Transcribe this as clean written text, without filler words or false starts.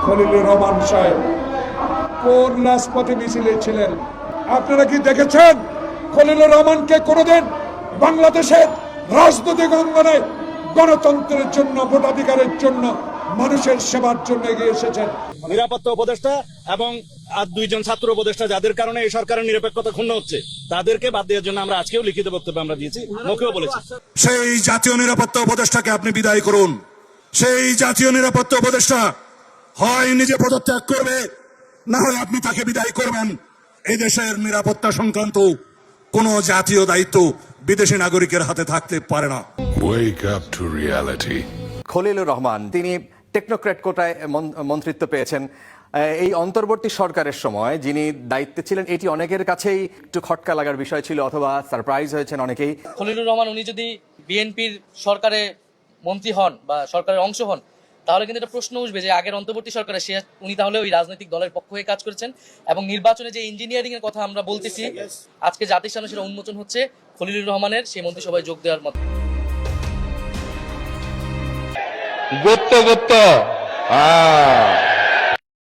খলিলুর রহমান সাহেব কোন রাজপথে মিছিলে ছিলেন? আপনারা কি দেখেছেন খলিলুর রহমানকে কোনোদিন বাংলাদেশের রাজনৈতিক অঙ্গনে গণতন্ত্রের জন্য, ভোটাধিকারের জন্য, মানুষের সেবার জন্য এগিয়ে এসেছেন? নিরাপত্তা উপদেষ্টা এবং আর দুইজন ছাত্র উপদেষ্টা যাদের কারণে এই সরকারের নিরপেক্ষতা ক্ষুণ্ণ হচ্ছে, তাদেরকে বাদ দেওয়ার জন্য আমরা আজকেও লিখিত বক্তব্য আমরা দিয়েছি, মুখেও বলেছি। সেই জাতীয় নিরাপত্তা উপদেষ্টাকে আপনি বিদায় করুন। সেই জাতীয় নিরাপত্তা উপদেষ্টা হয় নিজে পদত্যাগ করবে, না হয় আপনি তাকে বিদায় করবেন। এই দেশের নিরাপত্তা সংক্রান্ত কোন জাতীয় দায়িত্ব বিদেশি নাগরিকের হাতে থাকতে পারে না। Wake up to reality. Khalilur Rahman তিনি টেকনোক্র্যাট কোটায় মন্ত্রিত্ব পেয়েছেন। এই অন্তর্বর্তী সরকারের সময় যিনি দায়িত্বে ছিলেন, এটি অনেকের কাছেই একটু খটকা লাগার বিষয় ছিল, অথবা সারপ্রাইজ হয়েছেন অনেকেই। খলিলুর রহমান উনি যদি বিএনপির সরকারে মন্ত্রী হন বা সরকারের অংশ হন, তাহলে কিন্তু একটা প্রশ্ন উঠবে যে আগের অন্তর্বর্তী সরকারে উনি তাহলে ওই রাজনৈতিক দলের পক্ষ হয়ে কাজ করেছেন, এবং নির্বাচনে যে ইঞ্জিনিয়ারিং এর কথা আমরা বলতেছি আজকে জাতির সামনে সেটা উন্মোচন হচ্ছে খলিলুর রহমানের সেই মন্ত্রিসভায় যোগ দেওয়ার মতো। গুপ্ত